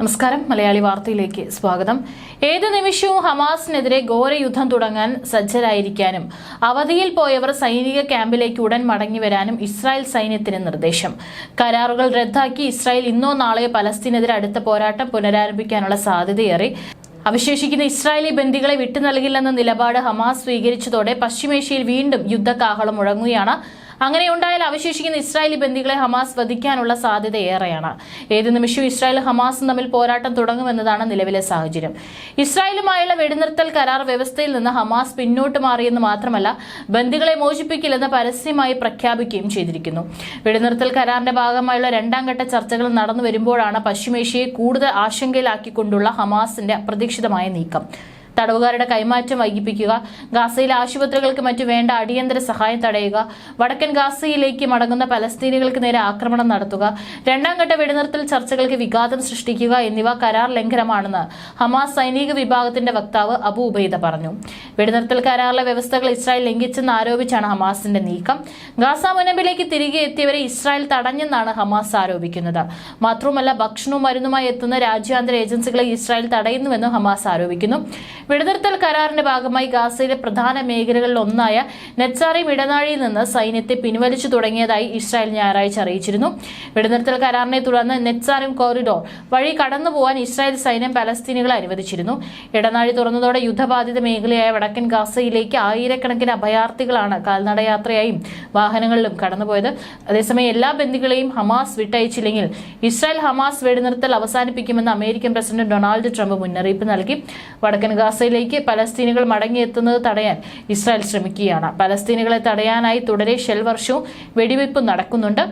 നമസ്കാരം. മലയാളി വാർത്തയിലേക്ക് സ്വാഗതം. ഏത് നിമിഷവും ഹമാസിനെതിരെ ഘോരയുദ്ധം തുടങ്ങാൻ സജ്ജരായിരിക്കാനും അവധിയിൽ പോയവർ സൈനിക ക്യാമ്പിലേക്ക് ഉടൻ മടങ്ങിവരാനും ഇസ്രായേൽ സൈന്യത്തിന് നിർദ്ദേശം. കരാറുകൾ റദ്ദാക്കി ഇസ്രായേൽ ഇന്നോ നാളെയോ പലസ്തീനെതിരെ അടുത്ത പോരാട്ടം പുനരാരംഭിക്കാനുള്ള സാധ്യതയേറെ. അവശേഷിക്കുന്ന ഇസ്രായേലി ബന്ദികളെ വിട്ടു നൽകില്ലെന്ന നിലപാട് ഹമാസ് സ്വീകരിച്ചതോടെ പശ്ചിമേഷ്യയിൽ വീണ്ടും യുദ്ധകാഹളം മുഴങ്ങുകയാണ്. അങ്ങനെയുണ്ടായാൽ അവശേഷിക്കുന്ന ഇസ്രായേലി ബന്ദികളെ ഹമാസ് വധിക്കാനുള്ള സാധ്യത ഏറെയാണ്. ഏത് നിമിഷവും ഇസ്രായേലും ഹമാസും തമ്മിൽ പോരാട്ടം തുടങ്ങുമെന്നതാണ് നിലവിലെ സാഹചര്യം. ഇസ്രായേലുമായുള്ള വെടിനിർത്തൽ കരാർ വ്യവസ്ഥയിൽ നിന്ന് ഹമാസ് പിന്നോട്ട് മാറിയെന്ന് മാത്രമല്ല, ബന്ദികളെ മോചിപ്പിക്കില്ലെന്ന് പരസ്യമായി പ്രഖ്യാപിക്കുകയും ചെയ്തിരിക്കുന്നു. വെടിനിർത്തൽ കരാറിന്റെ ഭാഗമായുള്ള രണ്ടാം ഘട്ട ചർച്ചകൾ നടന്നു വരുമ്പോഴാണ് പശ്ചിമേഷ്യയെ കൂടുതൽ ആശങ്കയിലാക്കിക്കൊണ്ടുള്ള ഹമാസിന്റെ അപ്രതീക്ഷിതമായ നീക്കം. തടവുകാരുടെ കൈമാറ്റം വൈകിപ്പിക്കുക, ഗാസയിലെ ആശുപത്രികൾക്ക് മറ്റു വേണ്ട അടിയന്തര സഹായം തടയുക, വടക്കൻ ഗാസയിലേക്ക് മടങ്ങുന്ന പലസ്തീനികൾക്ക് നേരെ ആക്രമണം നടത്തുക, രണ്ടാം ഘട്ട വെടിനിർത്തൽ ചർച്ചകൾക്ക് വിഘാതം സൃഷ്ടിക്കുക എന്നിവ കരാർ ലംഘനമാണെന്ന് ഹമാസ് സൈനിക വിഭാഗത്തിന്റെ വക്താവ് അബു ഉബൈദ പറഞ്ഞു. വെടിനിർത്തൽ കരാറിലെ വ്യവസ്ഥകൾ ഇസ്രായേൽ ലംഘിച്ചെന്ന് ആരോപിച്ചാണ് ഹമാസിന്റെ നീക്കം. ഗാസ മുനമ്പിലേക്ക് തിരികെ എത്തിയവരെ ഇസ്രായേൽ തടഞ്ഞെന്നാണ് ഹമാസ് ആരോപിക്കുന്നത്. മാത്രവുമല്ല, ഭക്ഷണവും മരുന്നുമായി എത്തുന്ന രാജ്യാന്തര ഏജൻസികളെ ഇസ്രായേൽ തടയുന്നുവെന്നും ഹമാസ് ആരോപിക്കുന്നു. വെടിനിർത്തൽ കരാറിന്റെ ഭാഗമായി ഗാസയിലെ പ്രധാന മേഖലകളിൽ ഒന്നായ നെറ്റ്സാറിം ഇടനാഴിയിൽ നിന്ന് സൈന്യത്തെ പിൻവലിച്ചു തുടങ്ങിയതായി ഇസ്രായേൽ ഞായറാഴ്ച അറിയിച്ചിരുന്നു. വെടിനിർത്തൽ കരാറിനെ തുടർന്ന് നെറ്റ്സാറിം കോറിഡോർ വഴി കടന്നുപോകാൻ ഇസ്രായേൽ സൈന്യം പലസ്തീനികളെ അനുവദിച്ചിരുന്നു. ഇടനാഴി തുറന്നതോടെ യുദ്ധബാധിത മേഖലയായ വടക്കൻ ഗാസയിലേക്ക് ആയിരക്കണക്കിന് അഭയാർത്ഥികളാണ് കാൽനടയാത്രയായും വാഹനങ്ങളിലും കടന്നുപോയത്. അതേസമയം എല്ലാ ബന്ദികളെയും ഹമാസ് വിട്ടയച്ചില്ലെങ്കിൽ ഇസ്രായേൽ ഹമാസ് വെടിനിർത്തൽ അവസാനിപ്പിക്കുമെന്ന് അമേരിക്കൻ പ്രസിഡന്റ് ഡൊണാൾഡ് ട്രംപ് മുന്നറിയിപ്പ് നൽകി. വടക്കൻ ഗാസയിലേക്ക് പലസ്തീനികൾ മടങ്ങിയെത്തുന്നത് തടയാൻ ഇസ്രായേൽ ശ്രമിക്കുകയാണ്. പലസ്തീനികളെ തടയാനായി തുടരെ ഷെൽ വർഷവും വെടിവയ്പും നടക്കുന്നുണ്ട്.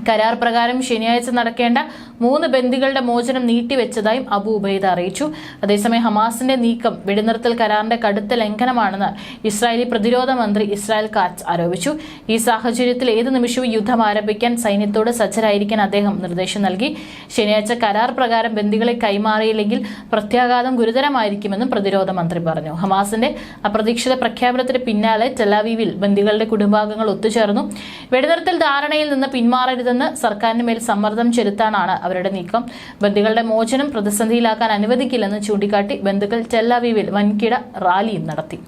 കരാർ പ്രകാരം ശനിയാഴ്ച നടക്കേണ്ട 3 ബന്ദികളുടെ മോചനം നീട്ടിവെച്ചതായും അബു ഉബൈദ അറിയിച്ചു. അതേസമയം ഹമാസിന്റെ നീക്കം വെടിനിർത്തൽ കരാറിന്റെ കടുത്ത ലംഘനമാണെന്ന് ഇസ്രായേലി പ്രതിരോധ മന്ത്രി ഇസ്രായേൽ കാറ്റ്സ് ആരോപിച്ചു. ഈ സാഹചര്യത്തിൽ ഏത് നിമിഷവും യുദ്ധം ആരംഭിക്കാൻ സൈന്യത്തോട് സജ്ജരായിരിക്കാൻ അദ്ദേഹം നിർദ്ദേശം നൽകി. ശനിയാഴ്ച കരാർ പ്രകാരം ബന്ദികളെ കൈമാറിയില്ലെങ്കിൽ പ്രത്യാഘാതം ഗുരുതരമായിരിക്കുമെന്നും പ്രതിരോധ മന്ത്രി പറഞ്ഞു. ഹമാസിന്റെ അപ്രതീക്ഷിത പ്രഖ്യാപനത്തിന് പിന്നാലെ ടെലവീവിൽ ബന്ദികളുടെ കുടുംബാംഗങ്ങൾ ഒത്തുചേർന്നു. വെടിനിർത്തൽ ധാരണയിൽ നിന്ന് പിന്മാറരുതെന്ന് സർക്കാരിന് മേൽ സമ്മർദ്ദം ചെലുത്താനാണ് അവരുടെ നീക്കം. ബന്ദികളുടെ മോചനം പ്രതിസന്ധിയിലാക്കാൻ അനുവദിക്കില്ലെന്ന് ചൂണ്ടിക്കാട്ടി ബന്ധുക്കൾ ടെൽ അവീവിൽ വൻകിട റാലിയും നടത്തി.